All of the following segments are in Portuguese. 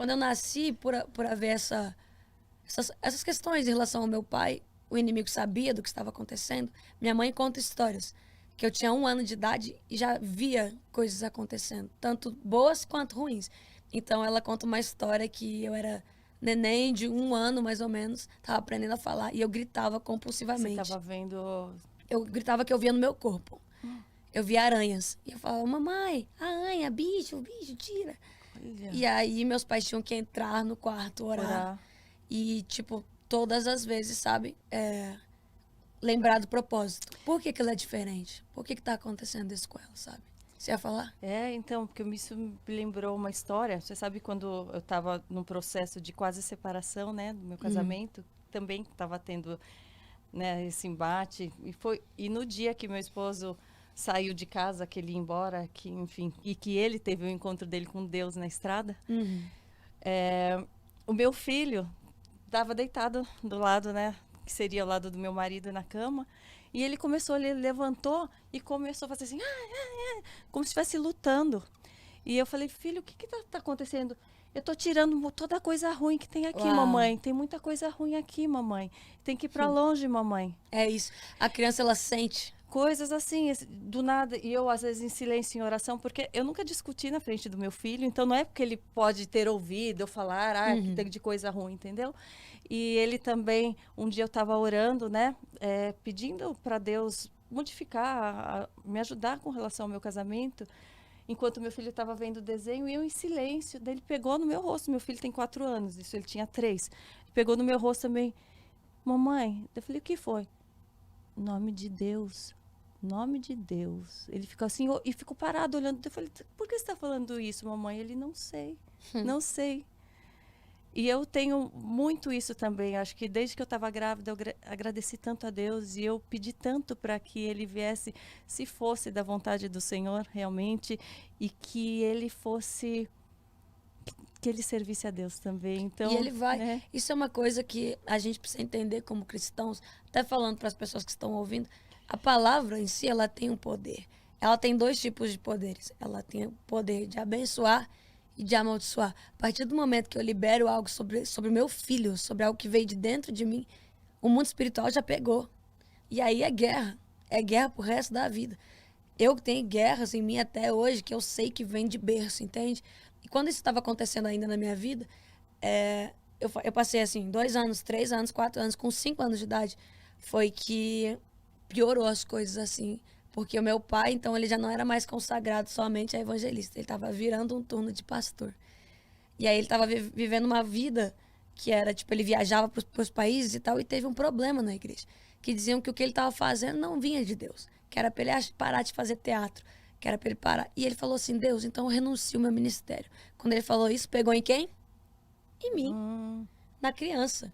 quando eu nasci, por haver essas questões em relação ao meu pai, o inimigo sabia do que estava acontecendo. Minha mãe conta histórias que eu tinha 1 ano de idade e já via coisas acontecendo, tanto boas quanto ruins. Então ela conta uma história que eu era neném de 1 ano, mais ou menos, estava aprendendo a falar e eu gritava Você compulsivamente. estava vendo... Eu gritava que eu via no meu corpo. Eu via aranhas. E eu falava, mamãe, aranha, bicho, tira. Olha, E aí meus pais tinham que entrar no quarto, orar. orar. E, tipo, todas as vezes, sabe? Lembrar do propósito. Por que ela é diferente? Por que tá acontecendo isso com ela, sabe? Você ia falar? Então, porque isso me lembrou uma história. Você sabe quando eu estava num processo de quase separação, né, do meu casamento, também estava tendo, né, esse embate. E no dia que meu esposo saiu de casa, que ele ia embora, que, enfim, e que ele teve o encontro dele com Deus na estrada, o meu filho estava deitado do lado, né, que seria o lado do meu marido na cama, e ele levantou e começou a fazer assim, como se estivesse lutando. E eu falei, filho, o que tá acontecendo? Eu tô tirando toda a coisa ruim que tem aqui, Uau. mamãe. Tem muita coisa ruim aqui, mamãe. Tem que ir para longe, mamãe. É isso. A criança, ela sente. Coisas assim, do nada. E eu, às vezes, em silêncio, em oração, porque eu nunca discuti na frente do meu filho. Então, não é porque ele pode ter ouvido eu falar, que tem de coisa ruim, entendeu? E ele também, um dia eu estava orando, né? Pedindo para Deus modificar, me ajudar com relação ao meu casamento. Enquanto meu filho estava vendo o desenho, e eu em silêncio. Daí ele pegou no meu rosto. Meu filho tem 4 anos, isso ele tinha 3. Pegou no meu rosto também. Mamãe, eu falei, o que foi? Nome de Deus. Nome de Deus. Ele ficou assim, e ficou parado olhando. Eu falei, por que você está falando isso, mamãe? Ele, não sei, não sei. E eu tenho muito isso também. Acho que desde que eu estava grávida, eu agradeci tanto a Deus e eu pedi tanto para que ele viesse, se fosse da vontade do Senhor, realmente, e que ele fosse, que ele servisse a Deus também. Então, E ele vai. né? Isso é uma coisa que a gente precisa entender como cristãos, até falando para as pessoas que estão ouvindo. A palavra em si, ela tem um poder. Ela tem 2 tipos de poderes. Ela tem o poder de abençoar e de amaldiçoar. A partir do momento que eu libero algo sobre o meu filho, sobre algo que veio de dentro de mim, o mundo espiritual já pegou. E aí é guerra. É guerra pro resto da vida. Eu tenho guerras em mim até hoje que eu sei que vem de berço, entende? E quando isso estava acontecendo ainda na minha vida, eu passei assim, 2 anos, 3 anos, 4 anos, com 5 anos de idade, foi que piorou as coisas assim. Porque o meu pai, então, ele já não era mais consagrado somente a evangelista. Ele estava virando um turno de pastor. E aí ele estava vivendo uma vida que era, tipo, ele viajava para os países e tal, e teve um problema na igreja. Que diziam que o que ele estava fazendo não vinha de Deus. Que era para ele parar de fazer teatro. Que era para ele parar. E ele falou assim, Deus, então eu renuncio ao meu ministério. Quando ele falou isso, pegou em quem? Em mim. Na criança.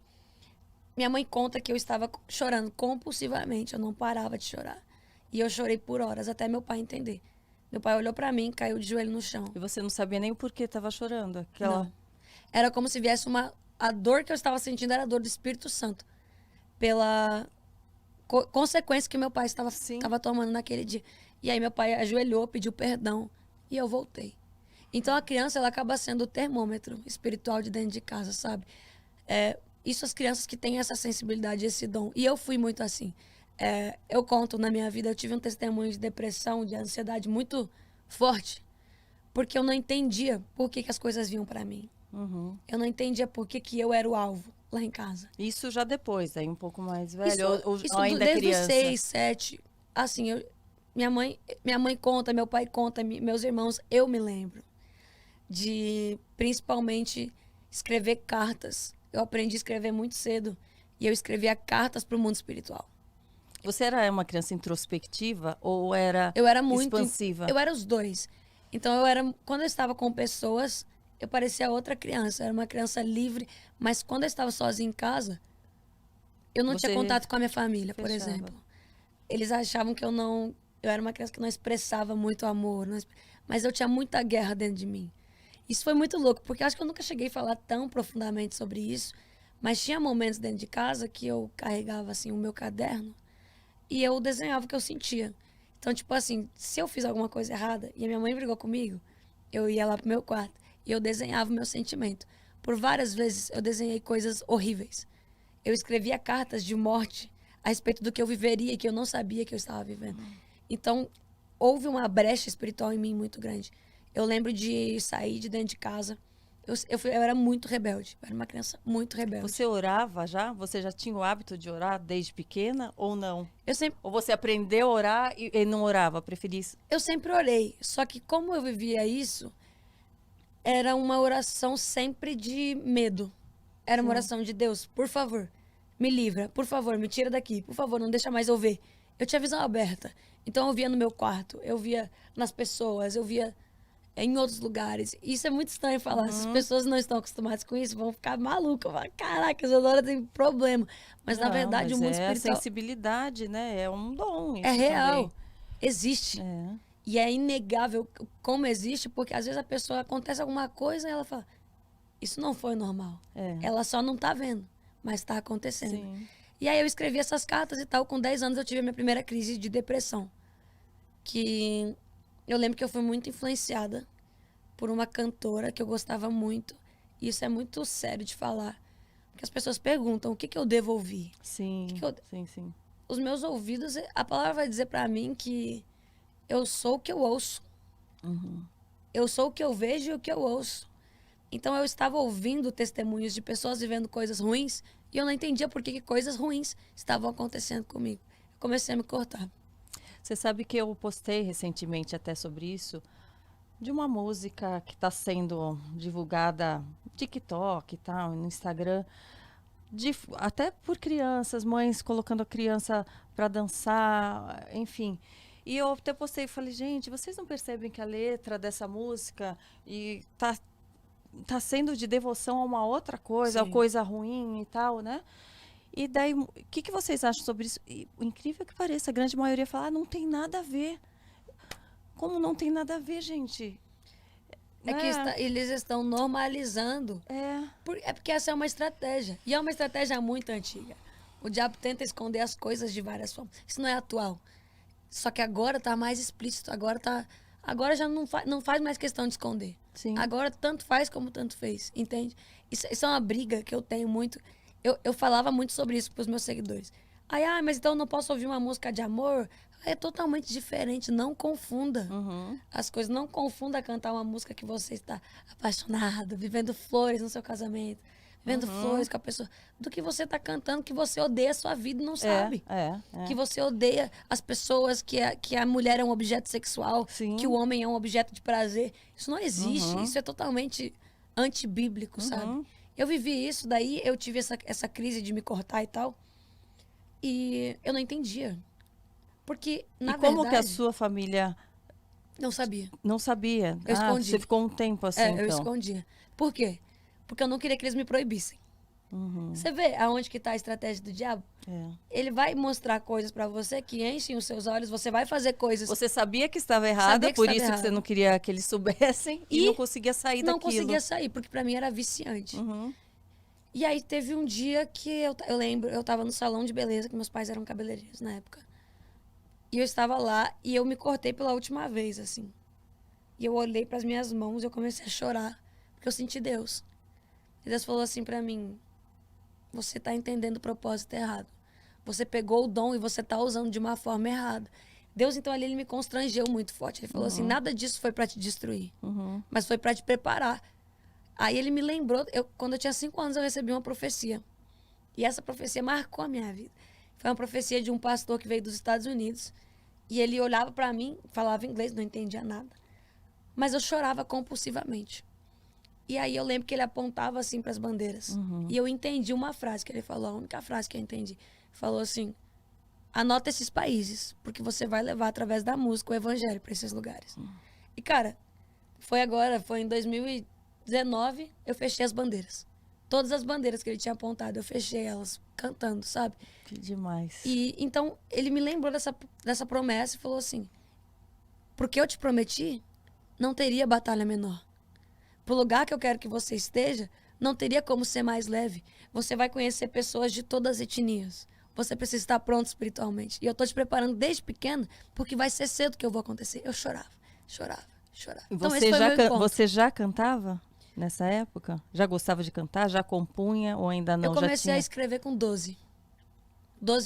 Minha mãe conta que eu estava chorando compulsivamente. Eu não parava de chorar. E eu chorei por horas, até meu pai entender. Meu pai olhou para mim, caiu de joelho no chão. E você não sabia nem o porquê estava chorando. Não. Era como se viesse uma... A dor que eu estava sentindo era a dor do Espírito Santo. Pela consequência que meu pai estava tomando naquele dia. E aí meu pai ajoelhou, pediu perdão. E eu voltei. Então a criança, ela acaba sendo o termômetro espiritual de dentro de casa, sabe? Isso as crianças que têm essa sensibilidade, esse dom. E eu fui muito assim. Eu conto na minha vida, eu tive um testemunho de depressão, de ansiedade muito forte. Porque eu não entendia por que as coisas vinham pra mim. Eu não entendia por que eu era o alvo lá em casa. Isso já depois, aí um pouco mais velho, Isso ou ainda desde criança? os 6, 7. Assim, minha mãe conta, meu pai conta, meus irmãos, eu me lembro de principalmente escrever cartas. Eu aprendi a escrever muito cedo e eu escrevia cartas para o mundo espiritual. Você era uma criança introspectiva ou era Eu era muito expansiva? Eu era os dois. Então quando eu estava com pessoas, eu parecia outra criança, eu era uma criança livre, mas quando eu estava sozinha em casa, eu não tinha contato com a minha família, por exemplo. Eles achavam que eu era uma criança que não expressava muito amor, mas eu tinha muita guerra dentro de mim. Isso foi muito louco, porque eu acho que eu nunca cheguei a falar tão profundamente sobre isso, mas tinha momentos dentro de casa que eu carregava assim o meu caderno e eu desenhava o que eu sentia. Então, tipo assim, se eu fiz alguma coisa errada e a minha mãe brigou comigo, eu ia lá pro meu quarto e eu desenhava o meu sentimento. Por várias vezes eu desenhei coisas horríveis. Eu escrevia cartas de morte a respeito do que eu viveria e que eu não sabia que eu estava vivendo. Então, houve uma brecha espiritual em mim muito grande. Eu lembro de sair de dentro de casa. Eu era muito rebelde. Eu era uma criança muito rebelde. Você orava já? Você já tinha o hábito de orar desde pequena ou não? Eu sempre, Ou você aprendeu a orar e não orava, preferia isso? eu sempre orei. Só que como eu vivia isso, era uma oração sempre de medo. Era uma oração de Deus, por favor, me livra. Por favor, me tira daqui. Por favor, não deixa mais eu ver. Eu tinha visão aberta. Então eu via no meu quarto, eu via nas pessoas, eu via em outros lugares. Isso é muito estranho falar. Se as pessoas não estão acostumadas com isso, vão ficar malucas. Vão falar, caraca, Isadora tem problema. Mas na verdade, o mundo espiritual sensibilidade, né? É um dom isso é real. também. Existe. É. E é inegável como existe, porque às vezes a pessoa acontece alguma coisa e ela fala, isso não foi normal. É. Ela só não tá vendo, mas tá acontecendo. Sim. E aí eu escrevi essas cartas e tal. Com 10 anos eu tive a minha primeira crise de depressão. Que eu lembro que eu fui muito influenciada por uma cantora que eu gostava muito. E isso é muito sério de falar. Porque as pessoas perguntam, o que eu devo ouvir? Sim, Que eu- sim. Os meus ouvidos, a palavra vai dizer pra mim que eu sou o que eu ouço. Uhum. Eu sou o que eu vejo e o que eu ouço. Então eu estava ouvindo testemunhos de pessoas vivendo coisas ruins e eu não entendia por que coisas ruins estavam acontecendo comigo. Eu comecei a me cortar. Você sabe que eu postei recentemente até sobre isso, de uma música que está sendo divulgada no TikTok e tal, no Instagram, até por crianças, mães colocando a criança para dançar, enfim. E eu até postei e falei, gente, vocês não percebem que a letra dessa música tá sendo de devoção a uma outra coisa, a Sim. coisa ruim e tal, né? E daí, o que vocês acham sobre isso? E, o incrível que pareça, a grande maioria fala, não tem nada a ver. Como não tem nada a ver, gente? É que eles estão normalizando. É. É porque essa é uma estratégia. E é uma estratégia muito antiga. O diabo tenta esconder as coisas de várias formas. Isso não é atual. Só que agora tá mais explícito. Agora já não faz mais questão de esconder. Sim. Agora tanto faz como tanto fez. Entende? Isso é uma briga que eu tenho muito. Eu falava muito sobre isso pros meus seguidores. Mas então eu não posso ouvir uma música de amor? É totalmente diferente. Não confunda as coisas. Não confunda cantar uma música que você está apaixonado, vivendo flores no seu casamento, vivendo flores com a pessoa, do que você está cantando que você odeia a sua vida e não sabe. Que você odeia as pessoas, que a mulher é um objeto sexual, Sim. que o homem é um objeto de prazer. Isso não existe. Isso é totalmente antibíblico, sabe? Eu vivi isso, daí eu tive essa crise de me cortar e tal. E eu não entendia. Porque, na verdade... E como que a sua família não sabia. não sabia? Eu escondi. Você ficou um tempo assim, então. Eu escondia. Por quê? Porque eu não queria que eles me proibissem. Você vê aonde que tá a estratégia do diabo? Ele vai mostrar coisas pra você que enchem os seus olhos, você vai fazer coisas... Você sabia que estava errada, por isso que você não queria que eles soubessem e não conseguia sair daquilo. Não conseguia sair, porque pra mim era viciante. E aí teve um dia que eu lembro, eu tava no salão de beleza, que meus pais eram cabeleireiros na época. E eu estava lá e eu me cortei pela última vez, assim. E eu olhei pras minhas mãos e eu comecei a chorar, porque eu senti Deus. E Deus falou assim pra mim, você tá entendendo o propósito errado. Você pegou o dom e você tá usando de uma forma errada. Deus, então, ali, ele me constrangeu muito forte. Ele falou assim, nada disso foi pra te destruir, mas foi pra te preparar. Aí ele me lembrou, quando eu tinha 5 anos, eu recebi uma profecia. E essa profecia marcou a minha vida. Foi uma profecia de um pastor que veio dos Estados Unidos. E ele olhava pra mim, falava inglês, não entendia nada. Mas eu chorava compulsivamente. E aí eu lembro que ele apontava assim pras bandeiras. E eu entendi uma frase que ele falou, a única frase que eu entendi. Falou assim, anota esses países, porque você vai levar através da música o evangelho pra esses lugares. E cara, foi em 2019, eu fechei as bandeiras. Todas as bandeiras que ele tinha apontado, eu fechei elas, cantando, sabe? Que demais. E então, ele me lembrou dessa promessa e falou assim, porque eu te prometi, não teria batalha menor. Pro lugar que eu quero que você esteja, não teria como ser mais leve. Você vai conhecer pessoas de todas as etnias. Você precisa estar pronto espiritualmente. E eu tô te preparando desde pequeno, porque vai ser cedo que eu vou acontecer. Eu chorava. E Então, esse foi o meu encontro. você já cantava nessa época? Já gostava de cantar? Já compunha ou ainda não? Eu Já comecei tinha... a escrever com 12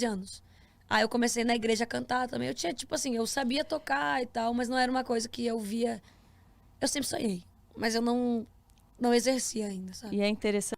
anos. Aí eu comecei na igreja a cantar também. Eu tinha, tipo assim, eu sabia tocar e tal, mas não era uma coisa que eu via. Eu sempre sonhei, mas eu não exercia ainda, sabe? E é interessante